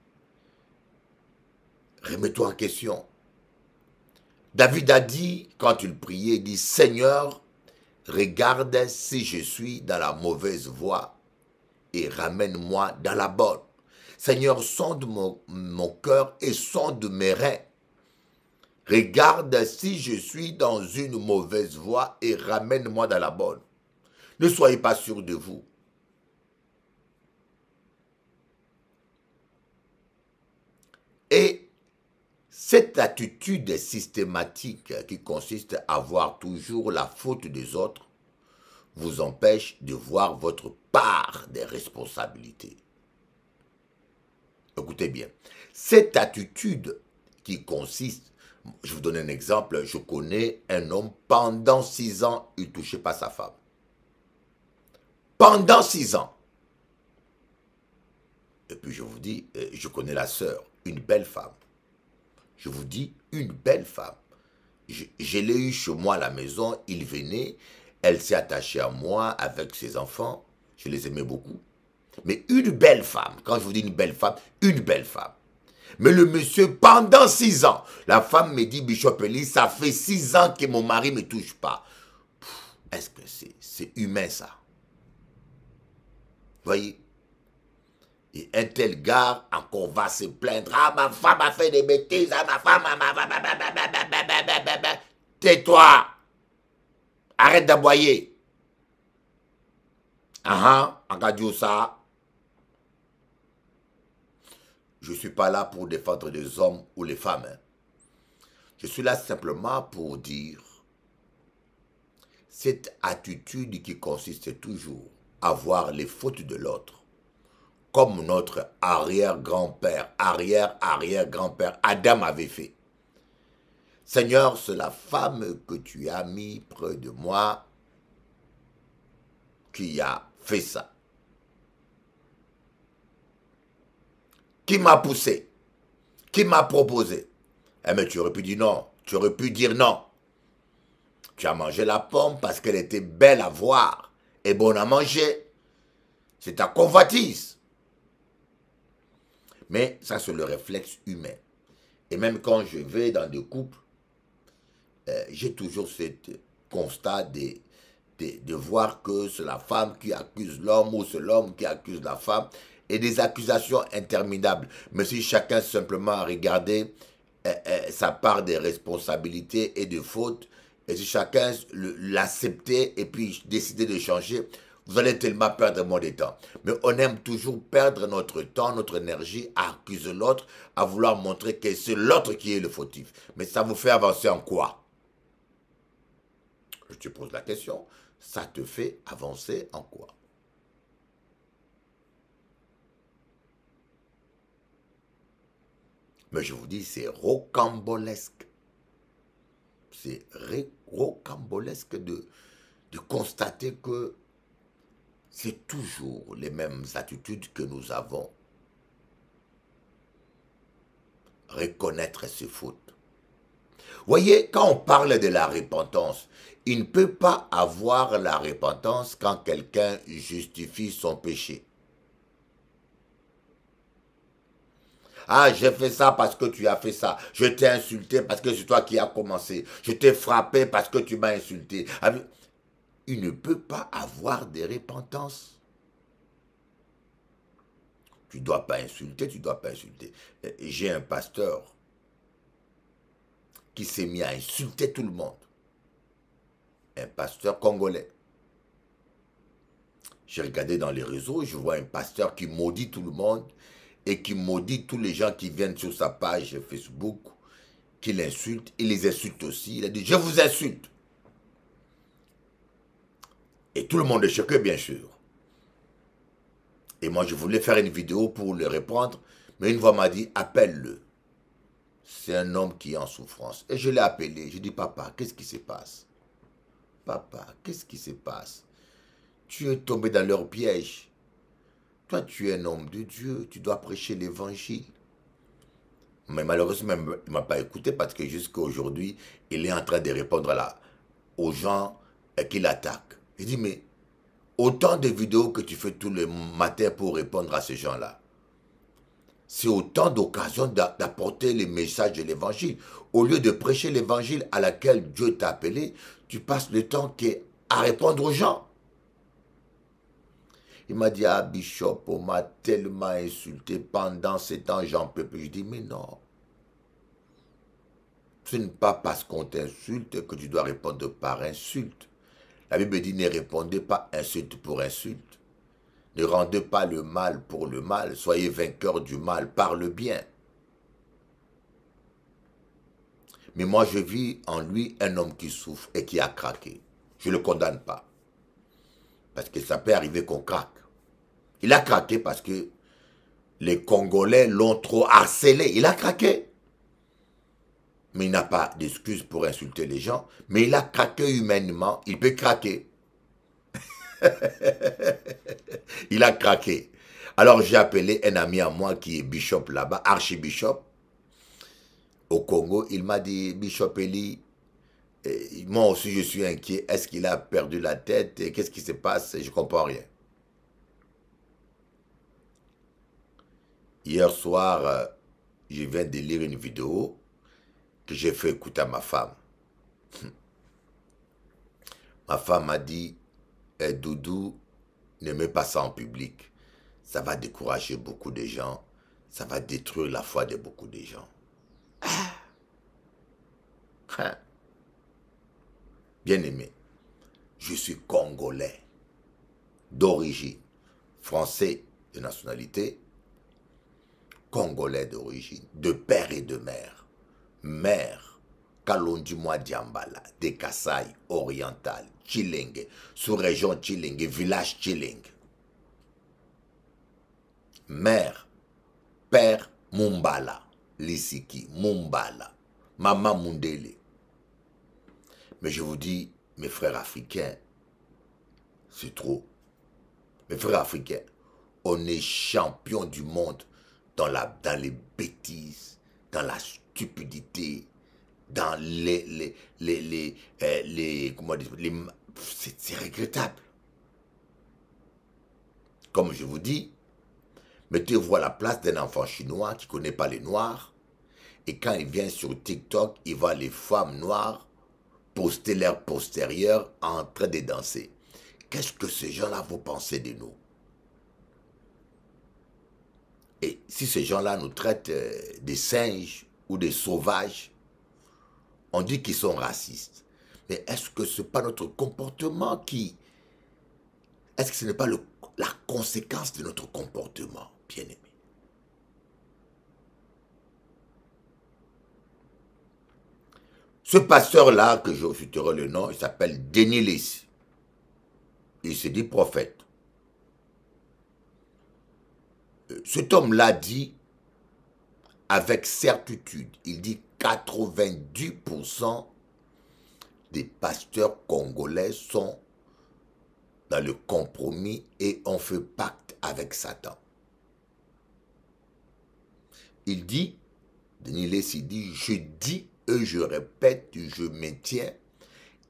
Remets-toi en question. David a dit, quand il priait, il dit, Seigneur, regarde si je suis dans la mauvaise voie et ramène-moi dans la bonne. Seigneur, sonde mon cœur et sonde mes reins. Regarde si je suis dans une mauvaise voie et ramène-moi dans la bonne. Ne soyez pas sûr de vous. Et cette attitude systématique qui consiste à voir toujours la faute des autres vous empêche de voir votre part des responsabilités. Écoutez bien, cette attitude qui consiste, je vous donne un exemple, je connais un homme, pendant 6 ans, il ne touchait pas sa femme. Pendant 6 ans. Et puis je vous dis, je connais la sœur, une belle femme. Je vous dis, une belle femme. Je l'ai eu chez moi à la maison, il venait, elle s'est attachée à moi avec ses enfants, je les aimais beaucoup. Mais une belle femme, quand je vous dis une belle femme. Mais le monsieur, pendant 6 ans, la femme me dit, Bishop Eli, ça fait 6 ans que mon mari ne me touche pas. Est-ce que c'est humain ça? Voyez? Et un tel gars encore va se plaindre. Ah, ma femme a fait des bêtises. Ah, ma femme. Tais-toi. Arrête d'aboyer. En ça. Je ne suis pas là pour défendre les hommes ou les femmes. Je suis là simplement pour dire cette attitude qui consiste toujours à voir les fautes de l'autre. Comme notre arrière-grand-père, arrière-arrière-grand-père Adam avait fait. Seigneur, c'est la femme que tu as mis près de moi qui a fait ça. Qui m'a poussé? Qui m'a proposé? Eh mais tu aurais pu dire non. Tu aurais pu dire non. Tu as mangé la pomme parce qu'elle était belle à voir et bonne à manger. C'est ta convoitise. Mais ça, c'est le réflexe humain. Et même quand je vais dans des couples, j'ai toujours ce constat de voir que c'est la femme qui accuse l'homme ou c'est l'homme qui accuse la femme. Et des accusations interminables. Mais si chacun simplement regardait sa part des responsabilités et de fautes, et si chacun l'acceptait et puis décidait de changer, vous allez tellement perdre moins de temps. Mais on aime toujours perdre notre temps, notre énergie à accuser l'autre, à vouloir montrer que c'est l'autre qui est le fautif. Mais ça vous fait avancer en quoi? Je te pose la question. Ça te fait avancer en quoi? Mais je vous dis, c'est rocambolesque. C'est rocambolesque de constater que c'est toujours les mêmes attitudes que nous avons. Reconnaître ses fautes. Voyez, quand on parle de la repentance, il ne peut pas avoir la repentance quand quelqu'un justifie son péché. Ah, j'ai fait ça parce que tu as fait ça. Je t'ai insulté parce que c'est toi qui as commencé. Je t'ai frappé parce que tu m'as insulté. Il ne peut pas avoir de repentance. Tu ne dois pas insulter, tu ne dois pas insulter. J'ai un pasteur qui s'est mis à insulter tout le monde. Un pasteur congolais. J'ai regardé dans les réseaux, je vois un pasteur qui maudit tout le monde et qui maudit tous les gens qui viennent sur sa page Facebook, qui l'insultent. Il les insulte aussi. Il a dit, je vous insulte. Et tout le monde est choqué, bien sûr. Et moi, je voulais faire une vidéo pour le répondre, mais une voix m'a dit, appelle-le. C'est un homme qui est en souffrance. Et je l'ai appelé. Je dis, papa, qu'est-ce qui se passe? Papa, qu'est-ce qui se passe? Tu es tombé dans leur piège. Toi, tu es un homme de Dieu. Tu dois prêcher l'évangile. Mais malheureusement, il ne m'a pas écouté parce que jusqu'à aujourd'hui, il est en train de répondre aux gens qui l'attaquent. Je dis, mais autant de vidéos que tu fais tous les matins pour répondre à ces gens-là, c'est autant d'occasions d'apporter les messages de l'évangile. Au lieu de prêcher l'évangile à laquelle Dieu t'a appelé, tu passes le temps à répondre aux gens. Il m'a dit, ah Bishop, on m'a tellement insulté pendant ces temps, j'en peux plus. Je dis, mais non. Ce n'est pas parce qu'on t'insulte que tu dois répondre par insulte. La Bible dit, ne répondez pas insulte pour insulte. Ne rendez pas le mal pour le mal. Soyez vainqueurs du mal par le bien. Mais moi, je vis en lui un homme qui souffre et qui a craqué. Je ne le condamne pas. Parce que ça peut arriver qu'on craque. Il a craqué parce que les Congolais l'ont trop harcelé. Il a craqué. Mais il n'a pas d'excuse pour insulter les gens. Mais il a craqué humainement. Il peut craquer. Il a craqué. Alors j'ai appelé un ami à moi qui est bishop là-bas, archibishop, au Congo. Il m'a dit, Bishop Eli, moi aussi je suis inquiet. Est-ce qu'il a perdu la tête? Qu'est-ce qui se passe? Je ne comprends rien. Hier soir, je viens de lire une vidéo que j'ai fait écouter à ma femme. Ma femme m'a dit, Doudou, ne mets pas ça en public. Ça va décourager beaucoup de gens. Ça va détruire la foi de beaucoup de gens. Bien aimé, je suis congolais d'origine, français de nationalité, congolais d'origine, de père et de mère. Mère, Kalondimoa Diambala, de Kasaï oriental, Chilenge, sous-région Chilenge, village Chilenge. Mère, père Mumbala, Lisiki, Mumbala, maman Mundele. Mais je vous dis, mes frères africains, c'est trop. Mes frères africains, on est champion du monde dans les bêtises, dans la stupidité, dans c'est regrettable. Comme je vous dis, mettez-vous à la place d'un enfant chinois qui ne connaît pas les noirs, et quand il vient sur TikTok, il voit les femmes noires poster leur postérieur en train de danser. Qu'est-ce que ces gens-là vont penser de nous? Et si ces gens-là nous traitent des singes ou des sauvages, on dit qu'ils sont racistes. Mais est-ce que ce n'est pas notre comportement qui... Est-ce que ce n'est pas la conséquence de notre comportement, bien-aimé? Ce pasteur-là, que je citerai le nom, il s'appelle Denis Lessi. Il se dit prophète. Cet homme-là dit, avec certitude, il dit 90% des pasteurs congolais sont dans le compromis et ont fait pacte avec Satan. Il dit, Denis Lessi dit, je dis et je répète, je maintiens,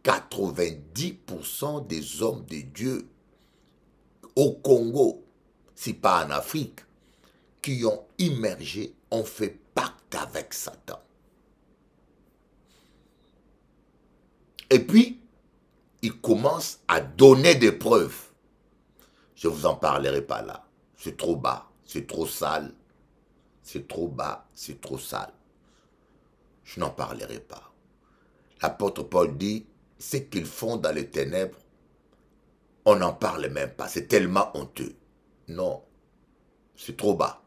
90% des hommes de Dieu au Congo, si pas en Afrique, qui ont immergé, ont fait pacte avec Satan. Et puis, il commence à donner des preuves. Je ne vous en parlerai pas là. C'est trop bas. c'est trop sale, c'est trop bas, c'est trop sale. Je n'en parlerai pas. L'apôtre Paul dit, ce qu'ils font dans les ténèbres, on n'en parle même pas, c'est tellement honteux. Non, c'est trop bas.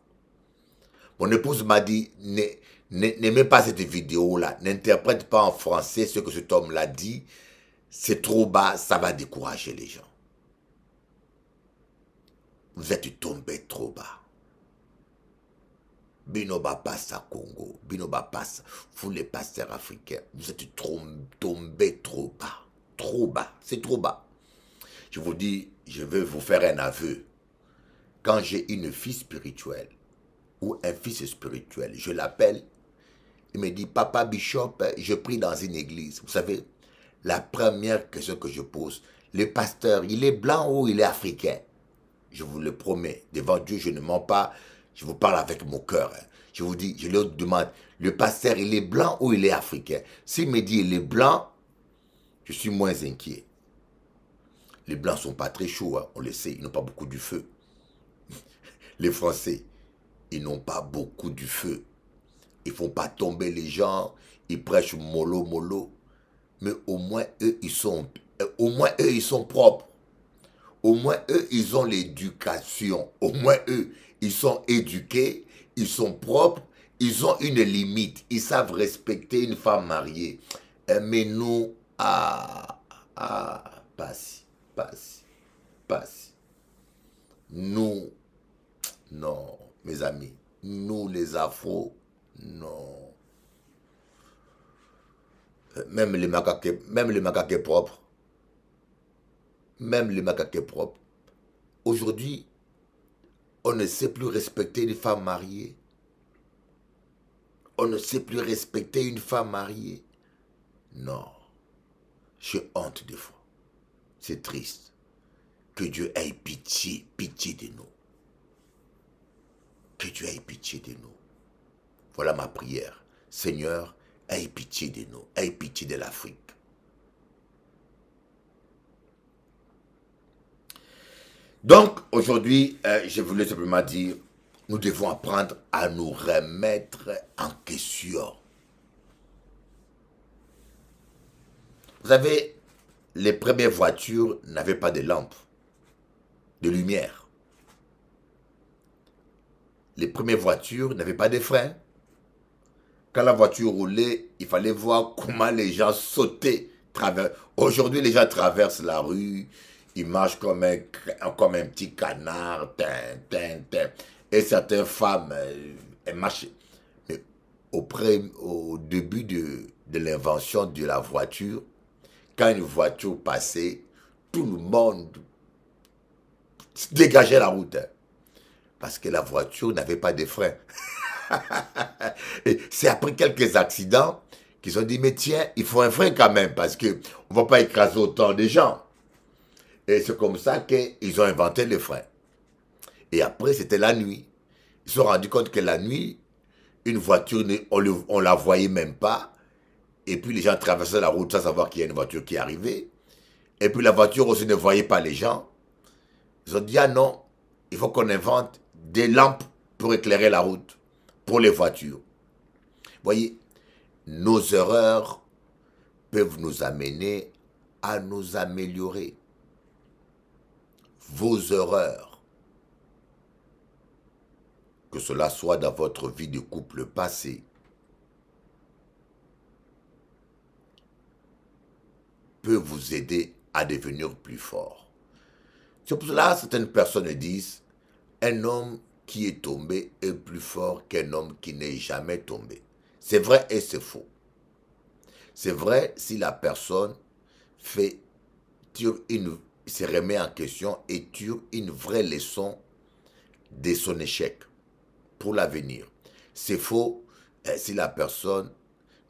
Mon épouse m'a dit, n'aimez pas cette vidéo-là, n'interprète pas en français ce que cet homme l'a dit, c'est trop bas, ça va décourager les gens. Vous êtes tombé trop bas. Binoba passe à Congo, Binoba passe, vous les pasteurs africains, vous êtes tombés trop bas, c'est trop bas. Je vous dis, je vais vous faire un aveu. Quand j'ai une fille spirituelle ou un fils spirituel, je l'appelle, il me dit, Papa Bishop, je prie dans une église. Vous savez, la première question que je pose, le pasteur, il est blanc ou il est africain? Je vous le promets, devant Dieu, je ne mens pas, je vous parle avec mon cœur. Je vous dis, je lui demande, le pasteur, il est blanc ou il est africain? S'il me dit il est blanc, je suis moins inquiet. Les blancs ne sont pas très chauds, hein, on le sait, ils n'ont pas beaucoup du feu. Les Français, ils n'ont pas beaucoup du feu. Ils ne font pas tomber les gens, ils prêchent mollo mollo. Mais au moins eux, ils sont propres. Au moins eux, ils ont l'éducation. Au moins eux, ils sont éduqués, ils sont propres, ils ont une limite. Ils savent respecter une femme mariée. Mais nous, pas si. Nous, non, mes amis, nous les Afro, non. Même les macaques propres. Même les macaques propres. Aujourd'hui, on ne sait plus respecter une femme mariée. On ne sait plus respecter une femme mariée. Non. J'ai honte des fois. C'est triste. Que Dieu ait pitié de nous. Que Dieu ait pitié de nous. Voilà ma prière. Seigneur, aie pitié de nous. Aie pitié de l'Afrique. Donc, aujourd'hui, je voulais simplement dire, nous devons apprendre à nous remettre en question. Vous savez, les premières voitures n'avaient pas de lampes, de lumière. Les premières voitures n'avaient pas de freins. Quand la voiture roulait, il fallait voir comment les gens sautaient. Aujourd'hui, les gens traversent la rue, ils marchent comme un petit canard. Et certaines femmes, elles marchent. Mais au début de l'invention de la voiture, quand une voiture passait, tout le monde dégageait la route. Parce que la voiture n'avait pas de frein. Et c'est après quelques accidents qu'ils ont dit, mais tiens, il faut un frein quand même, parce qu'on ne va pas écraser autant de gens. Et c'est comme ça qu'ils ont inventé le frein. Et après, c'était la nuit. Ils se sont rendus compte que la nuit, une voiture, on ne la voyait même pas. Et puis les gens traversaient la route sans savoir qu'il y a une voiture qui arrivait. Et puis la voiture aussi ne voyait pas les gens. Ils ont dit, ah non, il faut qu'on invente des lampes pour éclairer la route, pour les voitures. Vous voyez, nos erreurs peuvent nous amener à nous améliorer. Vos erreurs, que cela soit dans votre vie de couple passé, peut vous aider à devenir plus fort. C'est pour cela que certaines personnes disent, un homme qui est tombé est plus fort qu'un homme qui n'est jamais tombé. C'est vrai et c'est faux. C'est vrai si la personne se remet en question et tire une vraie leçon de son échec pour l'avenir. C'est faux si la personne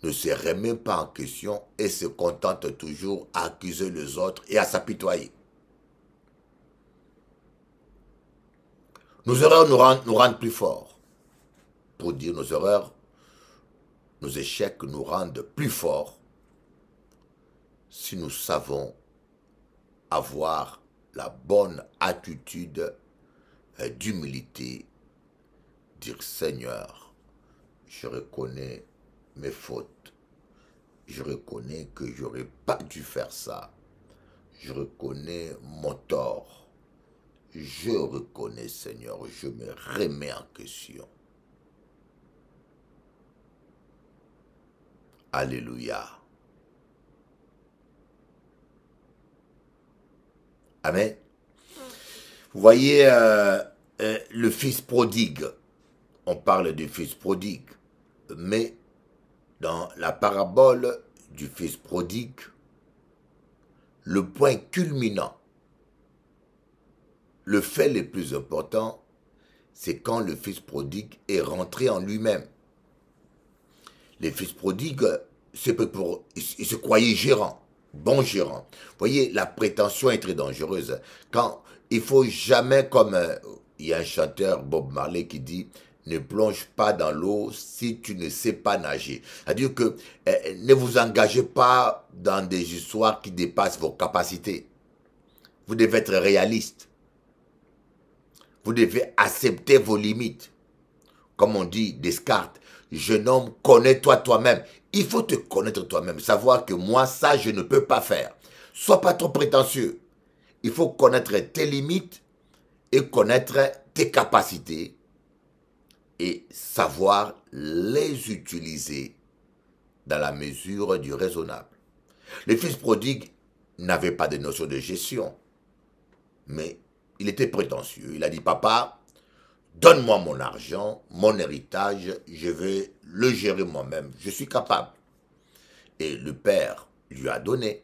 ne se remet pas en question et se contente toujours à accuser les autres et à s'apitoyer. Nos erreurs nous rendent plus forts. Pour dire nos erreurs, nos échecs nous rendent plus forts si nous savons avoir la bonne attitude d'humilité dire Seigneur, je reconnais mes fautes. Je reconnais que j'aurais pas dû faire ça. Je reconnais mon tort. Je reconnais, Seigneur, je me remets en question. Alléluia. Amen. Vous voyez, le fils prodigue, on parle du fils prodigue, mais dans la parabole du fils prodigue, le point culminant, le fait le plus important, c'est quand le fils prodigue est rentré en lui-même. Les fils prodigues, ils se croyaient gérants, bons gérants. Vous voyez, la prétention est très dangereuse. Quand il faut jamais, comme il y a un chanteur, Bob Marley, qui dit « Ne plonge pas dans l'eau si tu ne sais pas nager ». C'est-à-dire que ne vous engagez pas dans des histoires qui dépassent vos capacités. Vous devez être réaliste. Vous devez accepter vos limites. Comme on dit Descartes, jeune homme, connais-toi toi-même. Il faut te connaître toi-même, savoir que moi, ça, je ne peux pas faire. Sois pas trop prétentieux. Il faut connaître tes limites et connaître tes capacités et savoir les utiliser dans la mesure du raisonnable. Le fils prodigue n'avait pas de notion de gestion, mais il était prétentieux. Il a dit, papa, donne-moi mon argent, mon héritage, je vais le gérer moi-même, je suis capable. Et le père lui a donné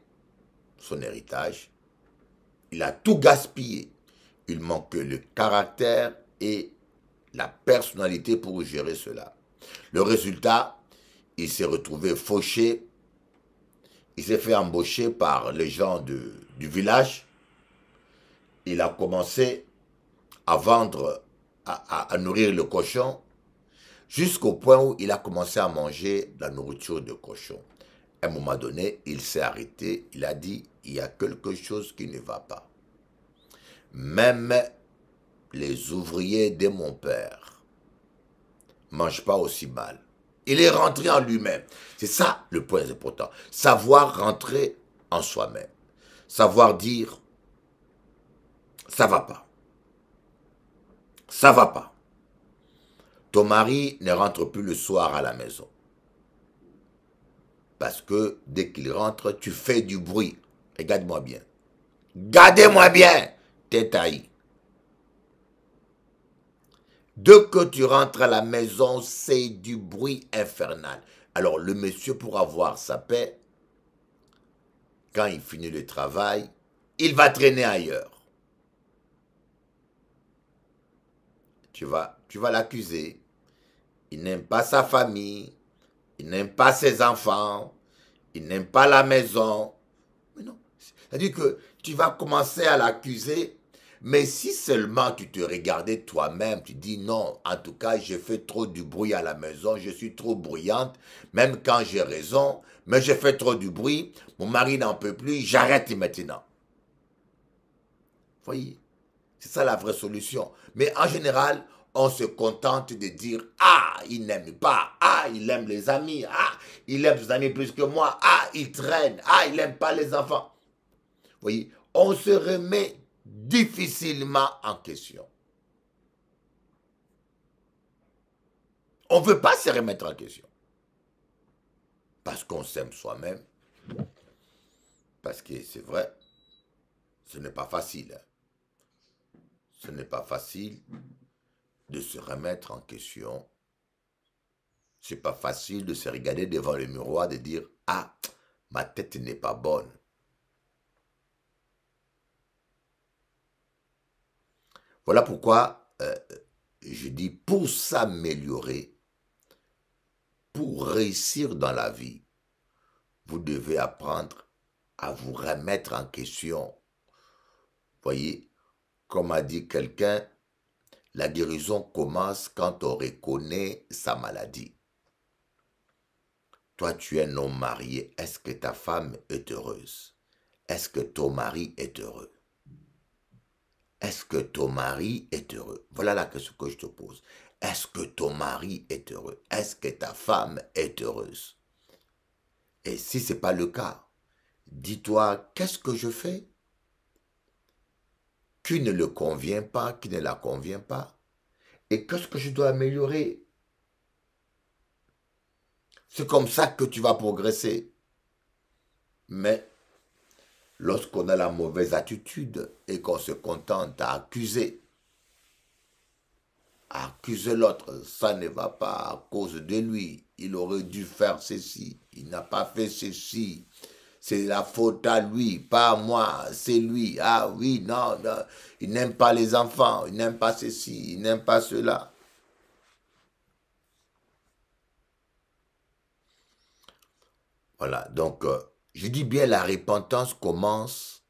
son héritage. Il a tout gaspillé. Il manque le caractère et la personnalité pour gérer cela. Le résultat, il s'est retrouvé fauché. Il s'est fait embaucher par les gens du village. Il a commencé à vendre, à nourrir le cochon, jusqu'au point où il a commencé à manger la nourriture de cochon. À un moment donné, il s'est arrêté. Il a dit, il y a quelque chose qui ne va pas. Même les ouvriers de mon père ne mangent pas aussi mal. Il est rentré en lui-même. C'est ça le point important. Savoir rentrer en soi-même. Savoir dire, ça va pas. Ça va pas. Ton mari ne rentre plus le soir à la maison. Parce que dès qu'il rentre, tu fais du bruit. Regarde-moi bien. Gardez-moi bien. T'es taillé. Dès que tu rentres à la maison, c'est du bruit infernal. Alors le monsieur, pour avoir sa paix, quand il finit le travail, il va traîner ailleurs. Tu vas l'accuser. Il n'aime pas sa famille. Il n'aime pas ses enfants. Il n'aime pas la maison. Mais non. C'est-à-dire que tu vas commencer à l'accuser. Mais si seulement tu te regardais toi-même, tu dis non, en tout cas, je fais trop du bruit à la maison, je suis trop bruyante, même quand j'ai raison, mais je fais trop du bruit, mon mari n'en peut plus, j'arrête maintenant. Vous voyez, c'est ça la vraie solution. Mais en général, on se contente de dire « Ah, il n'aime pas. Ah, il aime les amis. Ah, il aime ses amis plus que moi. Ah, il traîne. Ah, il n'aime pas les enfants. » Vous voyez, on se remet difficilement en question. On ne veut pas se remettre en question. Parce qu'on s'aime soi-même. Parce que c'est vrai, ce n'est pas facile. Ce n'est pas facile de se remettre en question. C'est pas facile de se regarder devant le miroir et de dire « Ah, ma tête n'est pas bonne. » Voilà pourquoi je dis pour s'améliorer, pour réussir dans la vie, vous devez apprendre à vous remettre en question. Voyez, comme a dit quelqu'un, la guérison commence quand on reconnaît sa maladie. Toi, tu es un homme marié. Est-ce que ta femme est heureuse? Est-ce que ton mari est heureux? est-ce que ton mari est heureux? Voilà la question que je te pose. Est-ce que ton mari est heureux? Est-ce que ta femme est heureuse? Et si ce n'est pas le cas, dis-toi, qu'est-ce que je fais qui ne le convient pas, qui ne la convient pas? Et qu'est-ce que je dois améliorer? C'est comme ça que tu vas progresser. Mais lorsqu'on a la mauvaise attitude et qu'on se contente à accuser l'autre, ça ne va pas à cause de lui. Il aurait dû faire ceci, il n'a pas fait ceci. C'est la faute à lui, pas à moi, c'est lui. Ah oui, non, non, il n'aime pas les enfants, il n'aime pas ceci, il n'aime pas cela. Voilà, donc je dis bien la repentance commence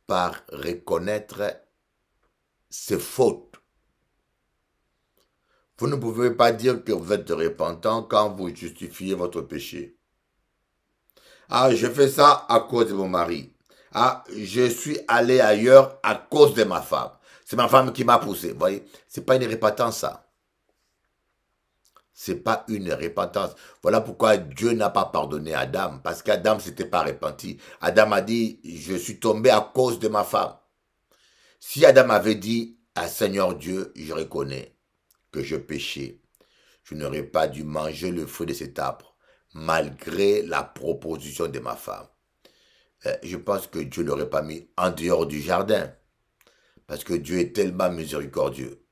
par reconnaître ses fautes. Vous ne pouvez pas dire que vous êtes repentant quand vous justifiez votre péché. Ah, je fais ça à cause de mon mari. Ah, je suis allé ailleurs à cause de ma femme. C'est ma femme qui m'a poussé. Vous voyez, ce n'est pas une repentance, ça. Ce n'est pas une repentance. Voilà pourquoi Dieu n'a pas pardonné Adam. Parce qu'Adam ne s'était pas repenti. Adam a dit, je suis tombé à cause de ma femme. Si Adam avait dit, ah Seigneur Dieu, je reconnais que je péchais. Je n'aurais pas dû manger le fruit de cet arbre, malgré la proposition de ma femme. Je pense que Dieu ne l'aurait pas mis en dehors du jardin. Parce que Dieu est tellement miséricordieux.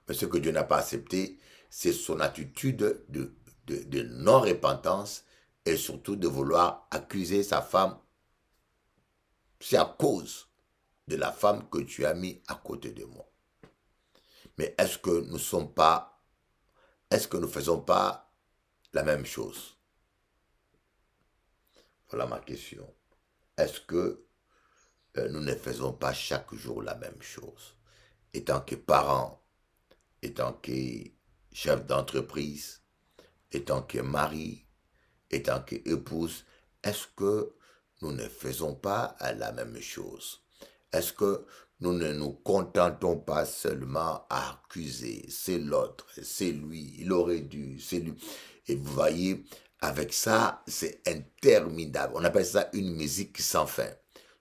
Mais ce que Dieu n'a pas accepté, c'est son attitude de non-repentance et surtout de vouloir accuser sa femme. C'est à cause de la femme que tu as mis à côté de moi. Mais est-ce que nous ne faisons pas la même chose? Voilà ma question. Est-ce que nous ne faisons pas chaque jour la même chose? Étant que parents, étant que chef d'entreprise, étant que mari, étant que épouse, est-ce que nous ne faisons pas la même chose? Est-ce que nous ne nous contentons pas seulement à accuser, c'est l'autre, c'est lui, il aurait dû, c'est lui. Et vous voyez, avec ça, c'est interminable. On appelle ça une musique sans fin.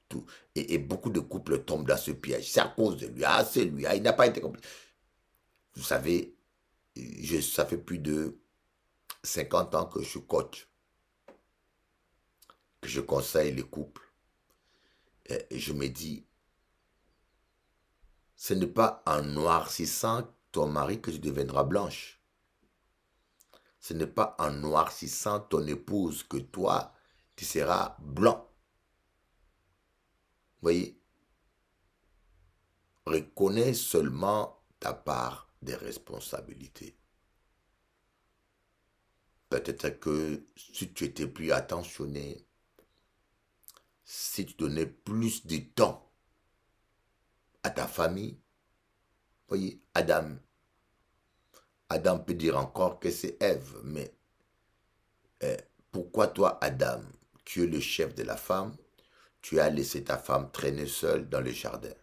Tout. Et beaucoup de couples tombent dans ce piège. C'est à cause de lui. Ah, c'est lui. Ah, il n'a pas été compris. Vous savez, ça fait plus de 50 ans que je suis coach, que je conseille les couples. Et je me dis, ce n'est pas en noircissant ton mari que tu deviendras blanche. Ce n'est pas en noircissant ton épouse que toi, tu seras blanc. Vous voyez? Reconnais seulement ta part des responsabilités. Peut-être que si tu étais plus attentionné, si tu donnais plus de temps à ta famille, vous voyez, Adam peut dire encore que c'est Ève, mais pourquoi toi, Adam, tu es le chef de la femme, tu as laissé ta femme traîner seule dans le jardin?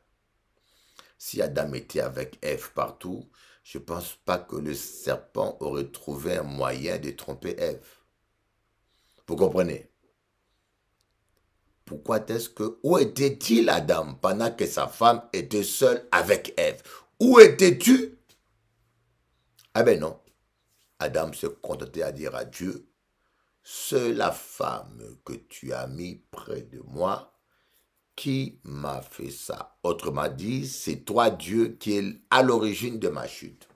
Si Adam était avec Ève partout, je ne pense pas que le serpent aurait trouvé un moyen de tromper Ève. Vous comprenez? Pourquoi est-ce que... Où était-il Adam pendant que sa femme était seule avec Ève? Où étais-tu? Ah ben non. Adam se contentait à dire à Dieu, c'est la femme que tu as mis près de moi qui m'a fait ça. Autrement dit, c'est toi Dieu qui est à l'origine de ma chute.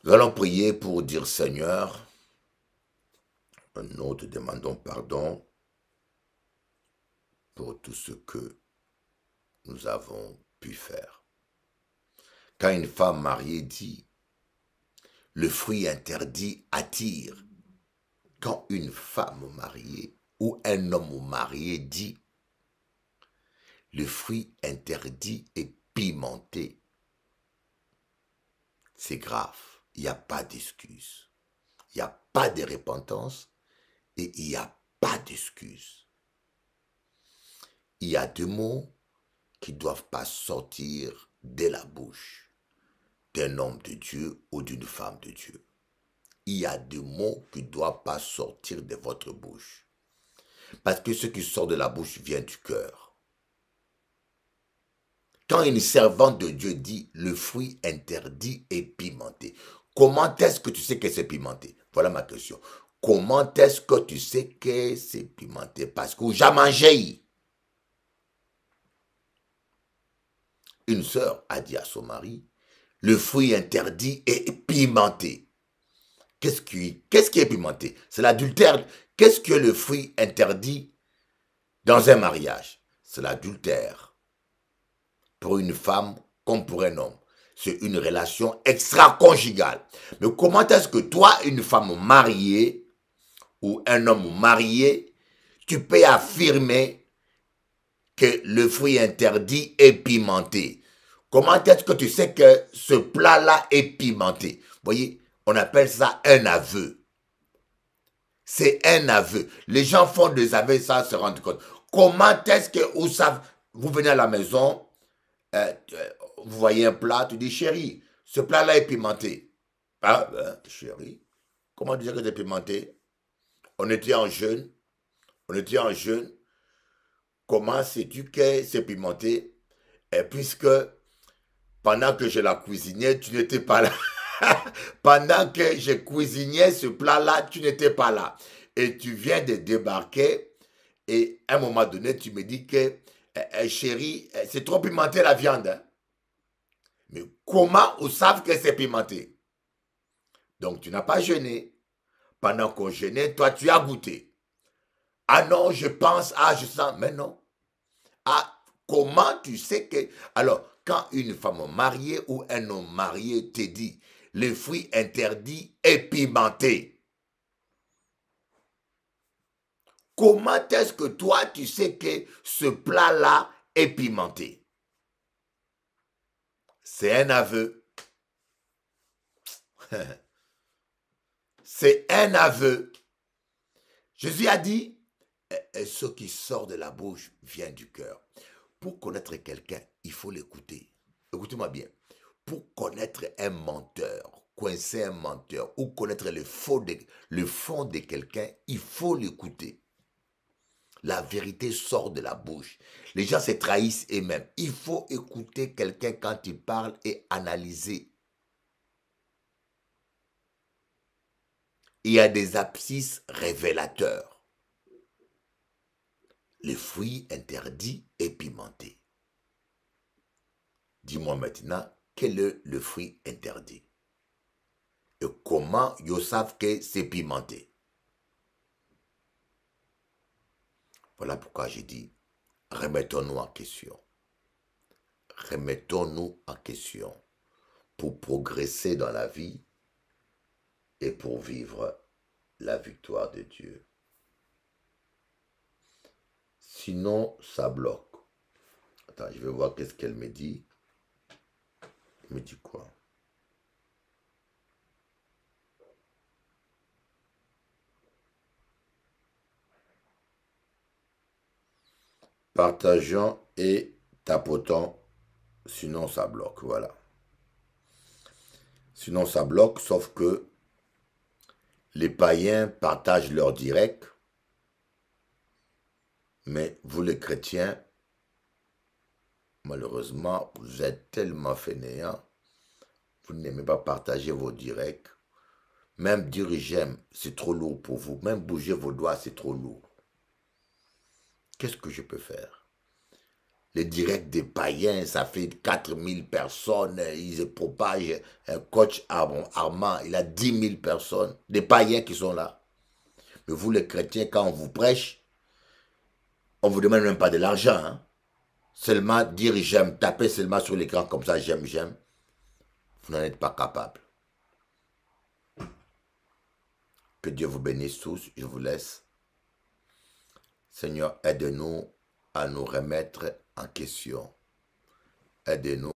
Nous allons prier pour dire Seigneur, nous te demandons pardon pour tout ce que nous avons pu faire. Quand une femme mariée dit, le fruit interdit attire. Quand une femme mariée ou un homme marié dit, le fruit interdit est pimenté, c'est grave. Il n'y a pas d'excuse. Il n'y a pas de repentance et il n'y a pas d'excuse. Il y a deux mots qui ne doivent pas sortir de la bouche d'un homme de Dieu ou d'une femme de Dieu. Il y a des mots qui ne doivent pas sortir de votre bouche. Parce que ce qui sort de la bouche vient du cœur. Quand une servante de Dieu dit le fruit interdit est pimenté, comment est-ce que tu sais que c'est pimenté? Voilà ma question. Comment est-ce que tu sais que c'est pimenté? Parce que j'ai mangé. Une sœur a dit à son mari, le fruit interdit est pimenté. Qu'est-ce qui est pimenté? C'est l'adultère. Qu'est-ce que le fruit interdit dans un mariage? C'est l'adultère. Pour une femme comme pour un homme. C'est une relation extra-conjugale. Mais comment est-ce que toi, une femme mariée ou un homme marié, tu peux affirmer que le fruit interdit est pimenté? Comment est-ce que tu sais que ce plat-là est pimenté? Vous voyez, on appelle ça un aveu. C'est un aveu. Les gens font des aveux sans se rendre compte. Comment est-ce que vous venez à la maison, vous voyez un plat, tu dis, chérie, ce plat-là est pimenté. Ah, ben, chérie, comment tu sais que c'est pimenté? On était en jeûne. Comment sais-tu que c'est pimenté? Et puisque pendant que je la cuisinais, tu n'étais pas là. Pendant que je cuisinais ce plat-là, tu n'étais pas là. Et tu viens de débarquer et à un moment donné, tu me dis que, chérie, c'est trop pimenté la viande. Hein? Mais comment on savent que c'est pimenté? Donc, tu n'as pas jeûné. Pendant qu'on jeûnait, toi, tu as goûté. Ah non, je pense, je sens, mais non. Ah, comment tu sais que... Alors, quand une femme mariée ou un homme marié te dit le fruit interdit est pimenté, comment est-ce que toi tu sais que ce plat-là est pimenté? C'est un aveu. C'est un aveu. Jésus a dit, ce qui sort de la bouche vient du cœur. Pour connaître quelqu'un, il faut l'écouter. Écoutez-moi bien. Pour connaître un menteur, coincer un menteur ou connaître le fond de quelqu'un, il faut l'écouter. La vérité sort de la bouche. Les gens se trahissent eux-mêmes. Il faut écouter quelqu'un quand il parle et analyser. Il y a des abscisses révélateurs. Le fruit interdit est pimenté. Dis-moi maintenant, quel est le fruit interdit? Et comment ils savent que c'est pimenté? Voilà pourquoi j'ai dit, remettons-nous en question. Remettons-nous en question pour progresser dans la vie et pour vivre la victoire de Dieu. Sinon, ça bloque. Attends, je vais voir qu'est-ce qu'elle me dit. Elle me dit quoi? Partageons et tapotons, sinon ça bloque, voilà. Sinon ça bloque, sauf que les païens partagent leur direct, mais vous les chrétiens, malheureusement, vous êtes tellement fainéants, vous n'aimez pas partager vos directs. Même dire j'aime, c'est trop lourd pour vous. Même bouger vos doigts, c'est trop lourd. Qu'est-ce que je peux faire? Les directs des païens, ça fait 4000 personnes, ils se propagent. Un coach Armand, il a 10 000 personnes, des païens qui sont là. Mais vous les chrétiens, quand on vous prêche, on ne vous demande même pas de l'argent. Hein? Seulement dire j'aime, taper seulement sur l'écran comme ça, j'aime, j'aime. Vous n'en êtes pas capable. Que Dieu vous bénisse tous, je vous laisse. Seigneur, aide-nous à nous remettre en question. Aide-nous